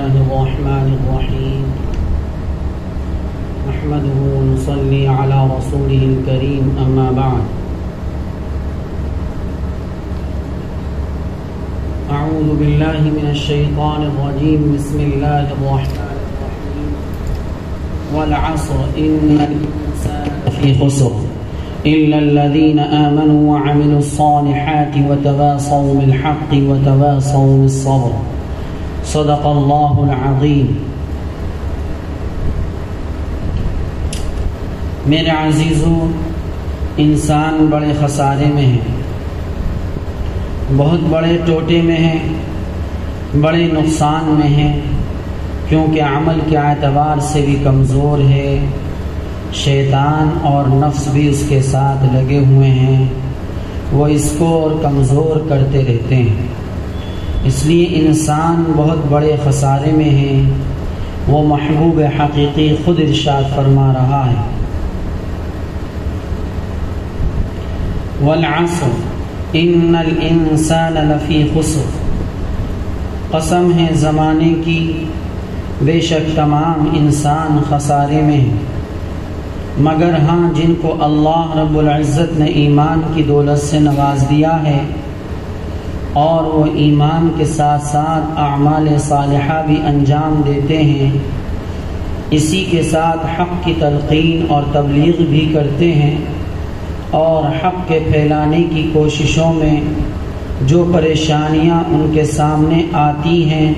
الله الرحمن الرحيم نحمده ونصلي على رسوله الكريم أما بعد أعوذ بالله من الشيطان الرجيم بسم الله الرحمن الرحيم والعصر إن الإنسان لفي خسر إلا الذين آمنوا وعملوا الصالحات وتواصوا بالحق وتواصوا بالصبر صدق الله العظيم. میرے عزیزوں، انسان بڑے خسارے میں ہے، بہت بڑے ٹوٹے میں ہے، بڑے نقصان میں ہے، کیونکہ عمل کے اعتبار سے بھی کمزور ہے، شیطان اور نفس بھی اس کے ساتھ لگے ہوئے ہیں، وہ اس کو اور کمزور کرتے رہتے ہیں، اس لیے انسان بہت بڑے خسارے میں ہے۔ وہ محبوب حقیقی خود ارشاد فرما رہا ہے والعصر ان الانسان لفی خسر، قسم ہے زمانے کی، بے شک تمام انسان خسارے میں ہیں، مگر ہاں جن کو اللہ رب العزت نے ایمان کی دولت سے نواز دیا ہے اور وہ ایمان کے ساتھ ساتھ اعمال صالحہ بھی انجام دیتے ہیں، اسی کے ساتھ حق کی تلقین اور تبلیغ بھی کرتے ہیں، اور حق کے پھیلانے کی کوششوں میں جو پریشانیاں ان کے سامنے آتی ہیں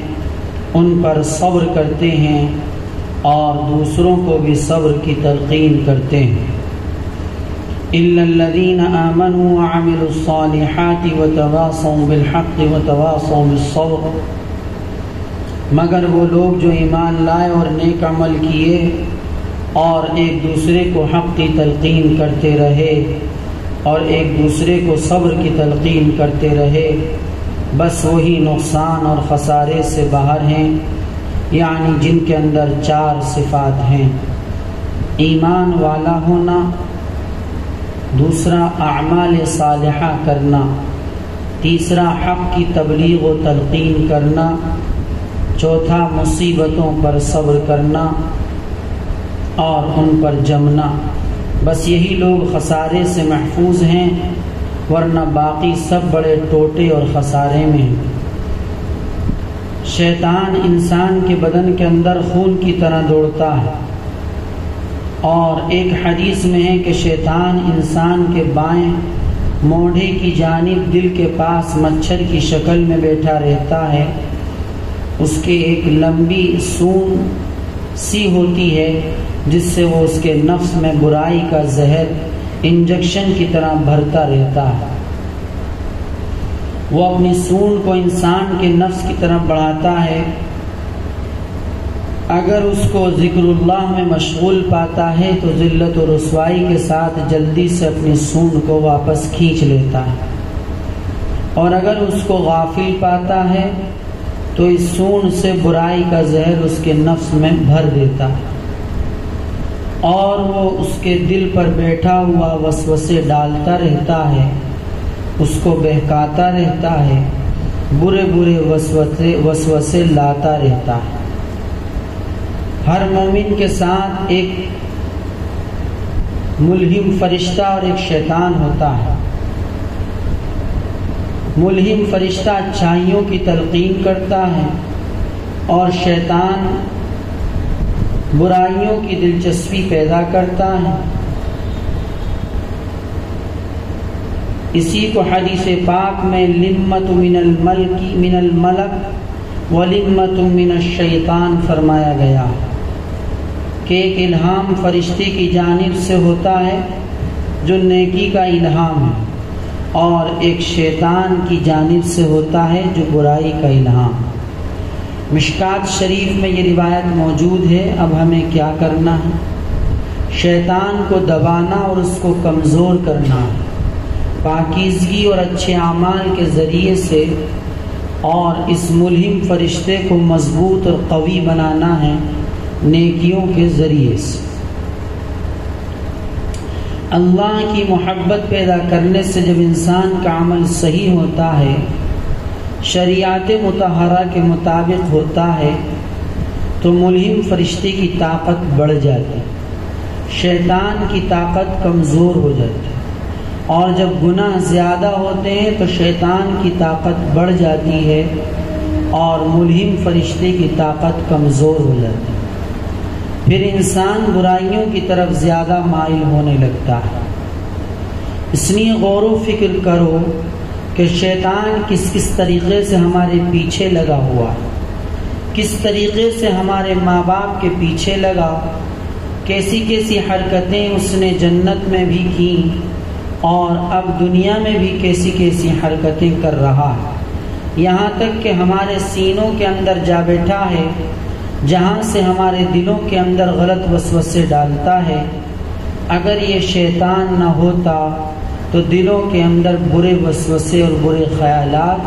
ان پر صبر کرتے ہیں اور دوسروں کو بھی صبر کی تلقین کرتے ہیں۔ إِلَّا الَّذِينَ آمَنُوا وَعَمِلُوا الصَّالِحَاتِ وَتَوَاصَوْا بِالْحَقِّ وَتَوَاصَوْا بِالصَّبْرِ، مگر وہ لوگ جو ایمان لائے اور نیک عمل کیے اور ایک دوسرے کو حق کی تلقین کرتے رہے اور ایک دوسرے کو صبر کی تلقین کرتے رہے، بس وہی نقصان اور خسارے سے باہر ہیں، یعنی جن کے اندر 4 صفات ہیں: ایمان والا ہونا، دوسرا اعمال صالحہ کرنا، تیسرا حق کی تبلیغ و تلقین کرنا، چوتھا مصیبتوں پر صبر کرنا اور ان پر جمنا۔ بس یہی لوگ خسارے سے محفوظ ہیں، ورنہ باقی سب بڑے ٹوٹے اور خسارے میں ہیں۔ شیطان انسان کے بدن کے اندر خون کی طرح دوڑتا ہے، اور ایک حدیث میں ہے کہ شیطان انسان کے بائیں موڑھے کی جانب دل کے پاس مچھر کی شکل میں بیٹھا رہتا ہے، اس کے ایک لمبی سون سی ہوتی ہے جس سے وہ اس کے نفس میں برائی کا زہر انجیکشن کی طرح بھرتا رہتا ہے۔ وہ اپنی سون کو انسان کے نفس کی طرف بڑھاتا ہے، اگر اس کو ذکر اللہ میں مشغول پاتا ہے تو ذلت و رسوائی کے ساتھ جلدی سے اپنی سون کو واپس کھینچ لیتا ہے، اور اگر اس کو غافل پاتا ہے تو اس سون سے برائی کا زہر اس کے نفس میں بھر دیتا ہے، اور وہ اس کے دل پر بیٹھا ہوا وسوسے ڈالتا رہتا ہے، اس کو بہکاتا رہتا ہے، برے برے وسوسے لاتا رہتا ہے۔ ہر مومن کے ساتھ ایک ملہم فرشتہ اور ایک شیطان ہوتا ہے۔ ملہم فرشتہ اچھائیوں کی تلقین کرتا ہے اور شیطان برائیوں کی دلچسپی پیدا کرتا ہے۔ اسی کو حدیث پاک میں لمۃ من الملک ولمۃ من الشیطان فرمایا گیا کہ ایک الہام فرشتے کی جانب سے ہوتا ہے جو نیکی کا الہام ہے، اور ایک شیطان کی جانب سے ہوتا ہے جو برائی کا الہام۔ مشکات شریف میں یہ روایت موجود ہے۔ اب ہمیں کیا کرنا ہے؟ شیطان کو دبانا اور اس کو کمزور کرنا ہے، پاکیزگی اور اچھے اعمال کے ذریعے سے، اور اس ملہم فرشتے کو مضبوط اور قوی بنانا ہے نیکیوں کے ذریعے سے۔ اللہ کی محبت پیدا کرنے سے جب انسان کا عمل صحیح ہوتا ہے، شریعت مطہرہ کے مطابق ہوتا ہے، تو ملہم فرشتے کی طاقت بڑھ جاتی، شیطان کی طاقت کمزور ہو جاتی، اور جب گناہ زیادہ ہوتے ہیں تو شیطان کی طاقت بڑھ جاتی ہے اور ملہم فرشتے کی طاقت کمزور ہو جاتی ہے۔ پھر انسان برائیوں کی طرف زیادہ مائل ہونے لگتا ہے۔ اس لیے غور و فکر کرو کہ شیطان کس کس طریقے سے ہمارے پیچھے لگا ہوا ہے، کس طریقے سے ہمارے ماں باپ کے پیچھے لگا، کیسی کیسی حرکتیں اس نے جنت میں بھی کی اور اب دنیا میں بھی کیسی کیسی حرکتیں کر رہا ہے، یہاں تک کہ ہمارے سینوں کے اندر جا بیٹھا ہے، جہاں سے ہمارے دلوں کے اندر غلط وسوسے ڈالتا ہے۔ اگر یہ شیطان نہ ہوتا تو دلوں کے اندر برے وسوسے اور برے خیالات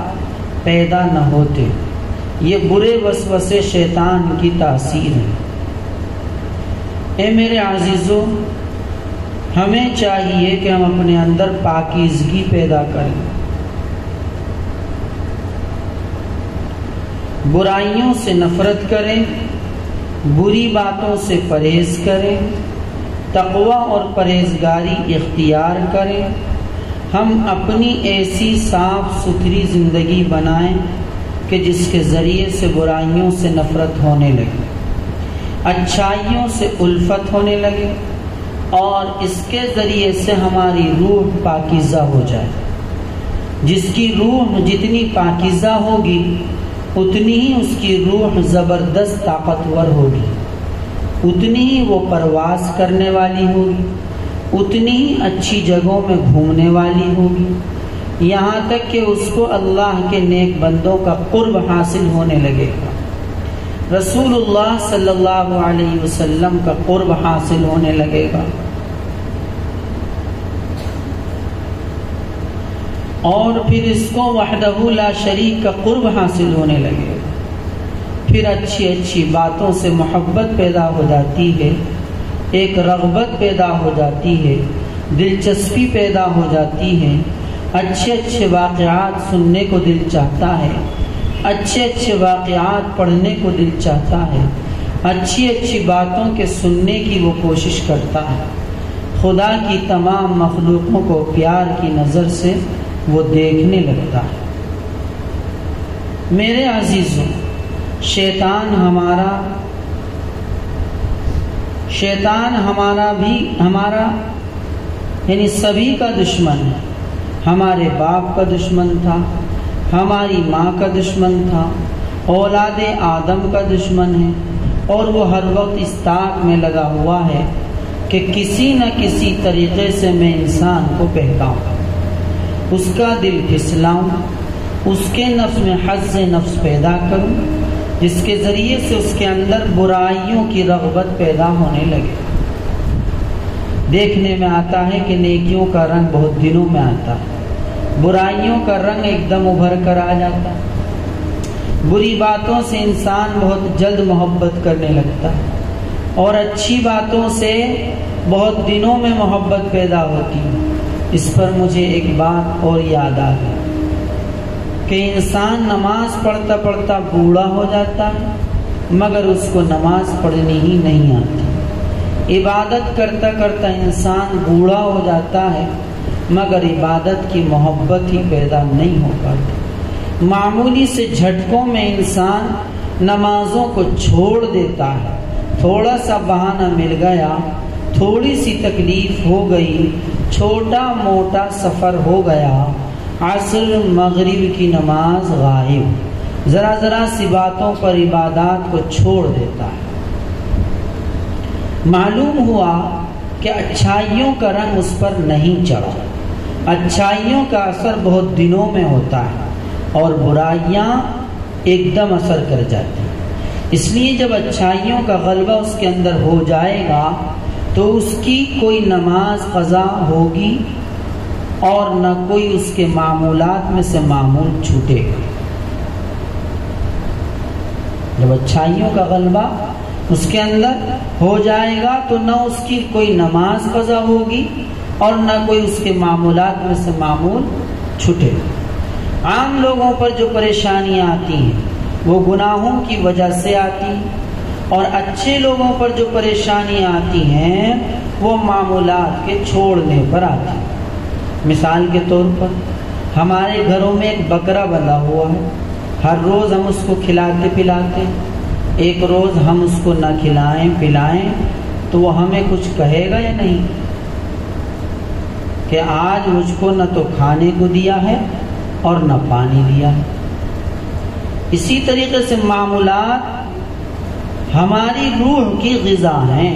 پیدا نہ ہوتے۔ یہ برے وسوسے شیطان کی تاثیر ہے۔ اے میرے عزیزو، ہمیں چاہیے کہ ہم اپنے اندر پاکیزگی پیدا کریں، برائیوں سے نفرت کریں، بری باتوں سے پرہیز کریں، تقوی اور پرہیزگاری اختیار کریں۔ ہم اپنی ایسی صاف ستھری زندگی بنائیں کہ جس کے ذریعے سے برائیوں سے نفرت ہونے لگے، اچھائیوں سے الفت ہونے لگے، اور اس کے ذریعے سے ہماری روح پاکیزہ ہو جائے۔ جس کی روح جتنی پاکیزہ ہوگی اتنی ہی اس کی روح زبردست طاقتور ہوگی، اتنی ہی وہ پرواز کرنے والی ہوگی، اتنی ہی اچھی جگہوں میں گھومنے والی ہوگی، یہاں تک کہ اس کو اللہ کے نیک بندوں کا قرب حاصل ہونے لگے گا، رسول اللہ صلی اللہ علیہ وسلم کا قرب حاصل ہونے لگے گا، اور پھر اس کو وحدہ لا شریک کا قرب حاصل ہونے لگے گا۔ پھر اچھی اچھی باتوں سے محبت پیدا ہو جاتی ہے، ایک رغبت پیدا ہو جاتی ہے، دلچسپی پیدا ہو جاتی ہے، اچھے اچھے واقعات سننے کو دل چاہتا ہے، اچھے اچھے واقعات پڑھنے کو دل چاہتا ہے، اچھی اچھی باتوں کے سننے کی وہ کوشش کرتا ہے، خدا کی تمام مخلوقوں کو پیار کی نظر سے وہ دیکھنے لگتا ہے۔ میرے عزیزوں، شیطان ہمارا یعنی سبھی کا دشمن ہے۔ ہمارے باپ کا دشمن تھا، ہماری ماں کا دشمن تھا، اولاد آدم کا دشمن ہے، اور وہ ہر وقت اس طاق میں لگا ہوا ہے کہ کسی نہ کسی طریقے سے میں انسان کو بہکاؤں، اس کا دل پھسلاؤں، اس کے نفس میں حظ نفس پیدا کروں، جس کے ذریعے سے اس کے اندر برائیوں کی رغبت پیدا ہونے لگے۔ دیکھنے میں آتا ہے کہ نیکیوں کا رنگ بہت دنوں میں آتا ہے، برائیوں کا رنگ ایک دم ابھر کر آ جاتا ہے، بری باتوں سے انسان بہت جلد محبت کرنے لگتا ہے، اور اچھی باتوں سے بہت دنوں میں محبت پیدا ہوتی ہے۔ اس پر مجھے ایک بات اور یاد آ گئی کہ انسان نماز پڑھتا پڑھتا بوڑھا ہو جاتا ہے مگر اس کو نماز پڑھنی ہی نہیں آتی، عبادت کرتا کرتا انسان بوڑھا ہو جاتا ہے مگر عبادت کی محبت ہی پیدا نہیں ہو پاتی، معمولی سے جھٹکوں میں انسان نمازوں کو چھوڑ دیتا ہے، تھوڑا سا بہانہ مل گیا، تھوڑی سی تکلیف ہو گئی، چھوٹا موٹا سفر ہو گیا، عصر مغرب کی نماز غائب، ذرا ذرا سی باتوں پر عبادات کو چھوڑ دیتا ہے۔ معلوم ہوا کہ اچھائیوں کا رنگ اس پر نہیں چڑھا، اچھائیوں کا اثر بہت دنوں میں ہوتا ہے اور برائیاں ایک دم اثر کر جاتی ہیں۔ اس لیے جب اچھائیوں کا غلبہ اس کے اندر ہو جائے گا تو اس کی کوئی نماز قضا ہوگی اور نہ کوئی اس کے معمولات میں سے معمول چھوٹے گا۔ جب اچھائیوں کا غلبہ اس کے اندر ہو جائے گا تو نہ اس کی کوئی نماز قضا ہوگی اور نہ کوئی اس کے معمولات میں سے معمول چھوٹے گا۔ عام لوگوں پر جو پریشانیاں آتی ہیں وہ گناہوں کی وجہ سے آتی ہیں، اور اچھے لوگوں پر جو پریشانیاں آتی ہیں وہ معمولات کے چھوڑنے پر آتی ہیں۔ مثال کے طور پر ہمارے گھروں میں ایک بکرا بندھا ہوا ہے، ہر روز ہم اس کو کھلاتے پلاتے، ایک روز ہم اس کو نہ کھلائیں پلائیں تو وہ ہمیں کچھ کہے گا یا نہیں کہ آج مجھ کو نہ تو کھانے کو دیا ہے اور نہ پانی دیا ہے۔ اسی طریقے سے معمولات ہماری روح کی غذا ہیں،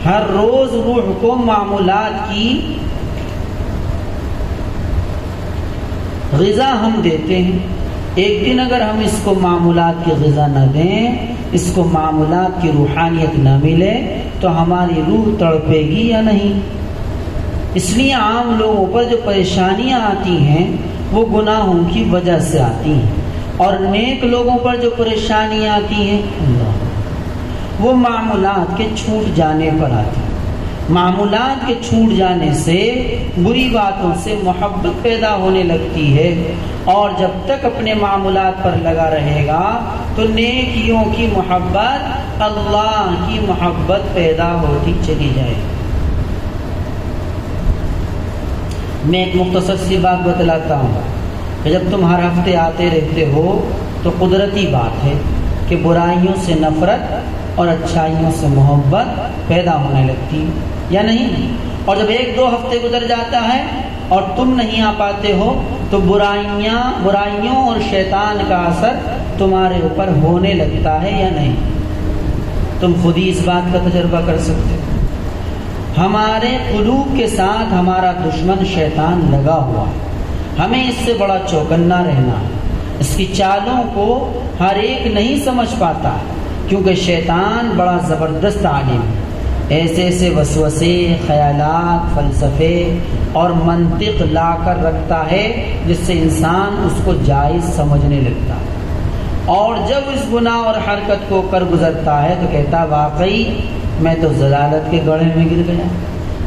ہر روز روح کو معمولات کی غذا ہم دیتے ہیں۔ ایک دن اگر ہم اس کو معمولات کی غذا نہ دیں، اس کو معمولات کی روحانیت نہ ملے تو ہماری روح تڑپے گی یا نہیں؟ اس لیے عام لوگوں پر جو پریشانیاں آتی ہیں وہ گناہوں کی وجہ سے آتی ہیں، اور نیک لوگوں پر جو پریشانیاں آتی ہیں وہ معمولات کے چھوٹ جانے پر آتی ہیں۔ معمولات کے چھوٹ جانے سے بری باتوں سے محبت پیدا ہونے لگتی ہے، اور جب تک اپنے معمولات پر لگا رہے گا تو نیکیوں کی محبت، اللہ کی محبت پیدا ہوتی چلی جائے گی۔ میں ایک مختصر سی بات بتلاتا ہوں کہ جب تم ہر ہفتے آتے رہتے ہو تو قدرتی بات ہے کہ برائیوں سے نفرت اور اچھائیوں سے محبت پیدا ہونے لگتی یا نہیں؟ اور جب ایک دو ہفتے گزر جاتا ہے اور تم نہیں آ پاتے ہو تو برائیوں اور شیطان کا اثر تمہارے اوپر ہونے لگتا ہے یا نہیں؟ تم خود ہی اس بات کا تجربہ کر سکتے ہو۔ ہمارے قلوب کے ساتھ ہمارا دشمن شیطان لگا ہوا ہے، ہمیں اس سے بڑا چوکنا رہنا ہے۔ اس کی چالوں کو ہر ایک نہیں سمجھ پاتا کیونکہ شیطان بڑا زبردست عالم ہے، ایسے ایسے وسوسے، خیالات، فلسفے اور منطق لا کر رکھتا ہے جس سے انسان اس کو جائز سمجھنے لگتا ہے، اور جب اس گناہ اور حرکت کو کر گزرتا ہے تو کہتا واقعی میں تو ضلالت کے گڑھے میں گر گیا،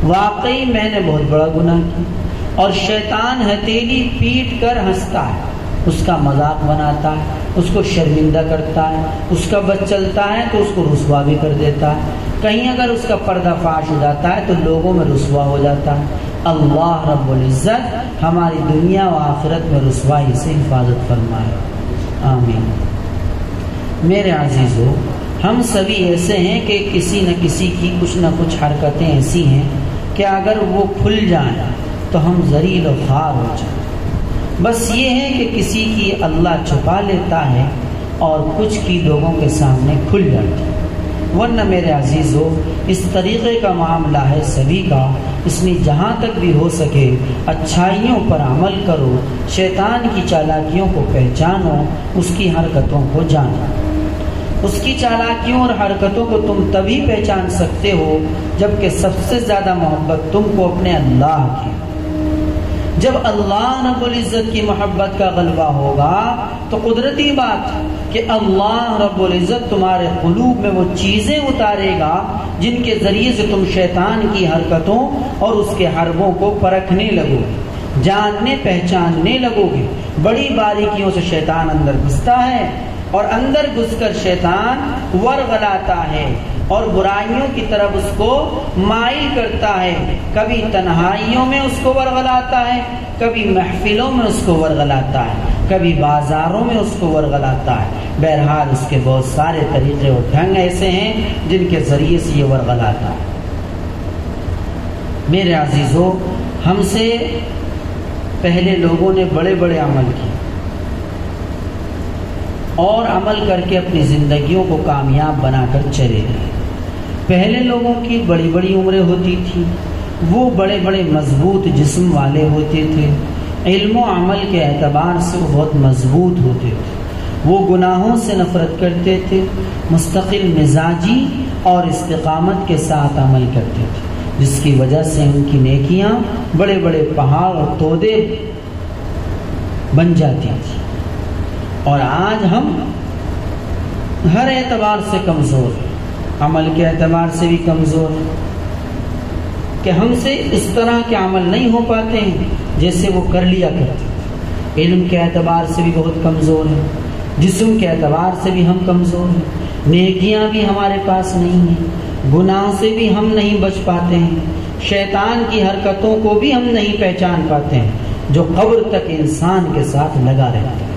واقعی میں نے بہت بڑا گناہ کیا، اور شیطان ہتھیلی پیٹ کر ہنستا ہے، اس کا مذاق بناتا ہے، اس کو شرمندہ کرتا ہے، اس کا بچ چلتا ہے تو اس کو رسوا بھی کر دیتا ہے، کہیں اگر اس کا پردہ فاش ہو جاتا ہے تو لوگوں میں رسوا ہو جاتا ہے۔ اللہ رب العزت ہماری دنیا و آخرت میں رسوائی سے حفاظت فرمائے، آمین۔ میرے عزیزو، ہم سبھی ایسے ہیں کہ کسی نہ کسی کی کچھ نہ کچھ حرکتیں ایسی ہیں کہ اگر وہ کھل جائیں تو ہم ذلیل و خوار ہو جائیں۔ بس یہ ہے کہ کسی کی اللہ چھپا لیتا ہے اور کچھ کی لوگوں کے سامنے کھل جاتی ہے، ورنہ میرے عزیزو اس طریقے کا معاملہ ہے سبھی کا، اس لیے جہاں تک بھی ہو سکے اچھائیوں پر عمل کرو، شیطان کی چالاکیوں کو پہچانو، اس کی حرکتوں کو جانو۔ اس کی چالاکیوں اور حرکتوں کو تم تبھی پہچان سکتے ہو جبکہ سب سے زیادہ محبت تم کو اپنے اللہ کی، جب اللہ رب العزت کی محبت کا غلبہ ہوگا تو قدرتی بات کہ اللہ رب العزت تمہارے قلوب میں وہ چیزیں اتارے گا جن کے ذریعے سے تم شیطان کی حرکتوں اور اس کے حربوں کو پرکھنے لگو گے، جاننے پہچاننے لگو گے۔ بڑی باریکیوں سے شیطان اندر گھستا ہے، اور اندر گھس کر شیطان ورغلاتا ہے اور برائیوں کی طرف اس کو مائل کرتا ہے، کبھی تنہائیوں میں اس کو ورغلاتا ہے، کبھی محفلوں میں اس کو ورغلاتا ہے، کبھی بازاروں میں اس کو ورغلاتا ہے۔ بہرحال اس کے بہت سارے طریقے اور ڈھنگ ایسے ہیں جن کے ذریعے سے یہ ورغلاتا ہے۔ میرے عزیزو، ہم سے پہلے لوگوں نے بڑے بڑے عمل کیے اور عمل کر کے اپنی زندگیوں کو کامیاب بنا کر چلے گئے۔ پہلے لوگوں کی بڑی بڑی عمریں ہوتی تھی، وہ بڑے بڑے مضبوط جسم والے ہوتے تھے، علم و عمل کے اعتبار سے وہ بہت مضبوط ہوتے تھے، وہ گناہوں سے نفرت کرتے تھے، مستقل مزاجی اور استقامت کے ساتھ عمل کرتے تھے، جس کی وجہ سے ان کی نیکیاں بڑے بڑے پہاڑ اور تودے بن جاتی تھی۔ اور آج ہم ہر اعتبار سے کمزور ہیں، عمل کے اعتبار سے بھی کمزور ہیں کہ ہم سے اس طرح کے عمل نہیں ہو پاتے ہیں جیسے وہ کر لیا کرتے تھے۔ علم کے اعتبار سے بھی بہت کمزور ہیں، جسم کے اعتبار سے بھی ہم کمزور ہیں، نیکیاں بھی ہمارے پاس نہیں ہیں، گناہ سے بھی ہم نہیں بچ پاتے ہیں، شیطان کی حرکتوں کو بھی ہم نہیں پہچان پاتے ہیں جو قبر تک انسان کے ساتھ لگا رہتا ہے۔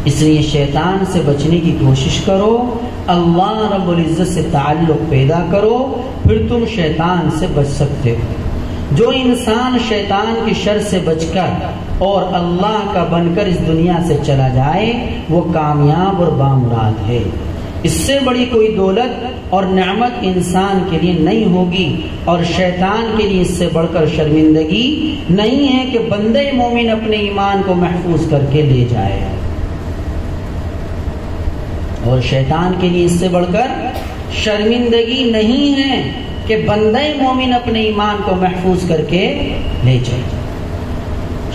اس لیے شیطان سے بچنے کی کوشش کرو، اللہ رب العزت سے تعلق پیدا کرو، پھر تم شیطان سے بچ سکتے ہو۔ جو انسان شیطان کی شر سے بچ کر اور اللہ کا بن کر اس دنیا سے چلا جائے وہ کامیاب اور بامراد ہے۔ اس سے بڑی کوئی دولت اور نعمت انسان کے لیے نہیں ہوگی، اور شیطان کے لیے اس سے بڑھ کر شرمندگی نہیں ہے کہ بندے مومن اپنے ایمان کو محفوظ کر کے لے جائے، اور شیطان کے لیے اس سے بڑھ کر شرمندگی نہیں ہے کہ بندے مومن اپنے ایمان کو محفوظ کر کے لے جائے۔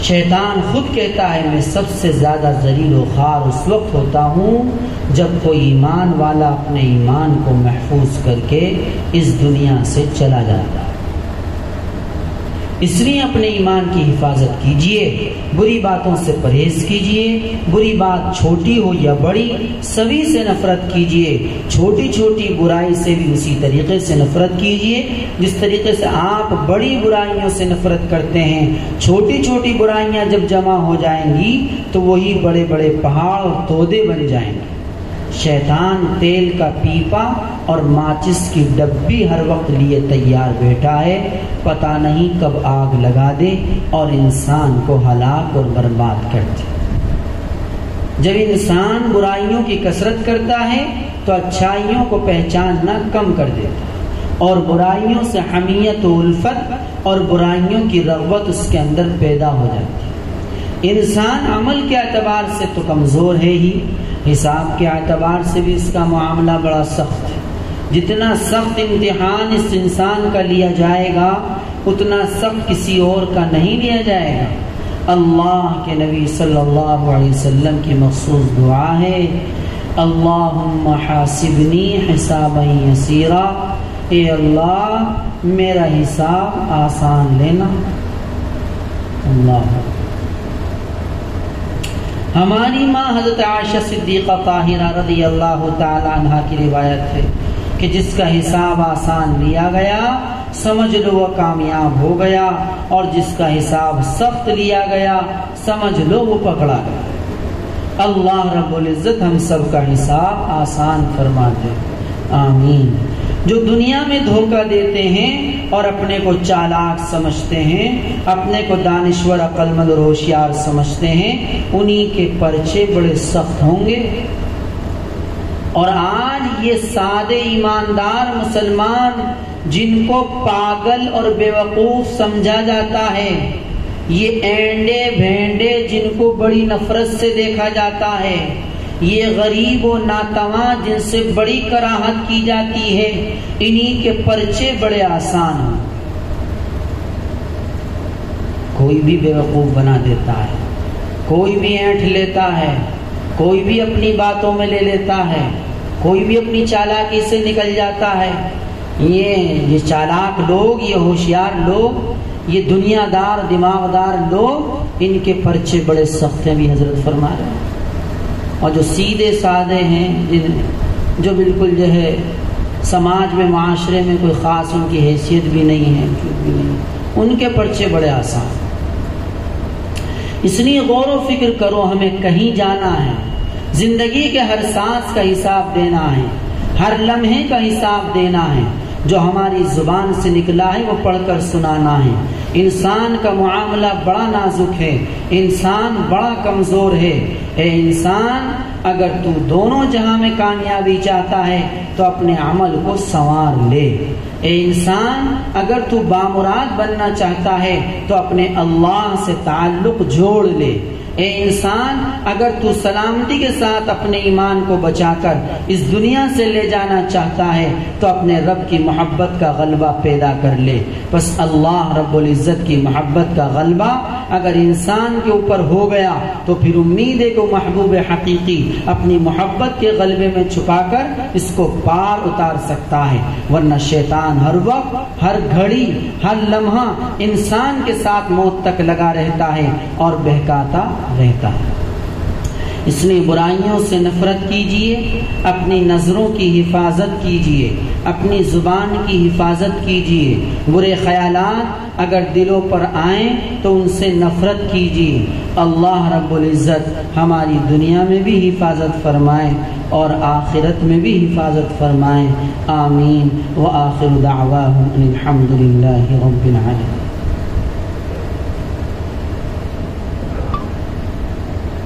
شیطان خود کہتا ہے میں سب سے زیادہ ذلیل و خوار اس وقت ہوتا ہوں جب کوئی ایمان والا اپنے ایمان کو محفوظ کر کے اس دنیا سے چلا جاتا ہے۔ اس لیے اپنے ایمان کی حفاظت کیجئے، بری باتوں سے پرہیز کیجئے، بری بات چھوٹی ہو یا بڑی سبھی سے نفرت کیجئے، چھوٹی چھوٹی برائی سے بھی اسی طریقے سے نفرت کیجئے جس طریقے سے آپ بڑی برائیوں سے نفرت کرتے ہیں۔ چھوٹی چھوٹی برائیاں جب جمع ہو جائیں گی تو وہی بڑے بڑے پہاڑ اور تودے بن جائیں گے۔ شیطان تیل کا پیپا اور ماچس کی ڈبی ہر وقت لیے تیار بیٹھا ہے، پتہ نہیں کب آگ لگا دے اور انسان کو ہلاک اور برباد کر دے۔ جب انسان برائیوں کی کثرت کرتا ہے تو اچھائیوں کو پہچاننا کم کر دیتا ہے، اور برائیوں سے حمیت و الفت اور برائیوں کی رغبت اس کے اندر پیدا ہو جاتی ہے۔ انسان عمل کے اعتبار سے تو کمزور ہے ہی، حساب کے اعتبار سے بھی اس کا معاملہ بڑا سخت ہے۔ جتنا سخت امتحان اس انسان کا لیا جائے گا اتنا سخت کسی اور کا نہیں لیا جائے گا۔ اللہ کے نبی صلی اللہ علیہ وسلم کی مخصوص دعا ہے، اللہم حاسبنی حسابا یسیرا، اے اللہ میرا حساب آسان لینا۔ اللہ ہماری ماں حضرت عائشہ صدیقہ طاہرہ رضی اللہ تعالی عنہ کی روایت ہے کہ جس کا حساب آسان لیا گیا سمجھ لو وہ کامیاب ہو گیا، اور جس کا حساب سخت لیا گیا سمجھ لو وہ پکڑا گیا۔ اللہ رب العزت ہم سب کا حساب آسان فرما دے، آمین۔ جو دنیا میں دھوکہ دیتے ہیں اور اپنے کو چالاک سمجھتے ہیں، اپنے کو دانشور عقل مند اور ہوشیار سمجھتے ہیں، انہی کے پرچے بڑے سخت ہوں گے۔ اور آج یہ سادے ایماندار مسلمان جن کو پاگل اور بیوقوف سمجھا جاتا ہے، یہ اینڈے بھینڈے جن کو بڑی نفرت سے دیکھا جاتا ہے، یہ غریب و ناتواں جن سے بڑی کراہت کی جاتی ہے، انہی کے پرچے بڑے آسان ہیں۔ کوئی بھی بیوقوف بنا دیتا ہے، کوئی بھی اینٹھ لیتا ہے، کوئی بھی اپنی باتوں میں لے لیتا ہے، کوئی بھی اپنی چالاکی سے نکل جاتا ہے۔ یہ چالاک لوگ، یہ ہوشیار لوگ، یہ دنیا دار دماغدار لوگ، ان کے پرچے بڑے سخت ہیں بھی حضرت فرما رہے ہیں۔ اور جو سیدھے سادے ہیں، جو بالکل جو ہے سماج میں معاشرے میں کوئی خاص ان کی حیثیت بھی نہیں ہے، ان کے پرچے بڑے آسان۔ اس لیے غور و فکر کرو، ہمیں کہیں جانا ہے، زندگی کے ہر سانس کا حساب دینا ہے، ہر لمحے کا حساب دینا ہے، جو ہماری زبان سے نکلا ہے وہ پڑھ کر سنانا ہے۔ انسان کا معاملہ بڑا نازک ہے، انسان بڑا کمزور ہے۔ اے انسان، اگر تو دونوں جہاں میں کامیابی چاہتا ہے تو اپنے عمل کو سنوار لے۔ اے انسان، اگر تو بامراد بننا چاہتا ہے تو اپنے اللہ سے تعلق جوڑ لے۔ اے انسان، اگر تو سلامتی کے ساتھ اپنے ایمان کو بچا کر اس دنیا سے لے جانا چاہتا ہے تو اپنے رب کی محبت کا غلبہ پیدا کر لے۔ بس اللہ رب العزت کی محبت کا غلبہ اگر انسان کے اوپر ہو گیا تو پھر امید ہے کہ محبوب حقیقی اپنی محبت کے غلبے میں چھپا کر اس کو پار اتار سکتا ہے، ورنہ شیطان ہر وقت، ہر گھڑی، ہر لمحہ انسان کے ساتھ موت تک لگا رہتا ہے اور بہکاتا رہتا ہے۔ اس لیے برائیوں سے نفرت کیجیے، اپنی نظروں کی حفاظت کیجیے، اپنی زبان کی حفاظت کیجیے۔ برے خیالات اگر دلوں پر آئیں تو ان سے نفرت کیجیے۔ اللہ رب العزت ہماری دنیا میں بھی حفاظت فرمائے اور آخرت میں بھی حفاظت فرمائے۔ آمین۔ وآخر دعواہم ان الحمد للہ رب العالمین۔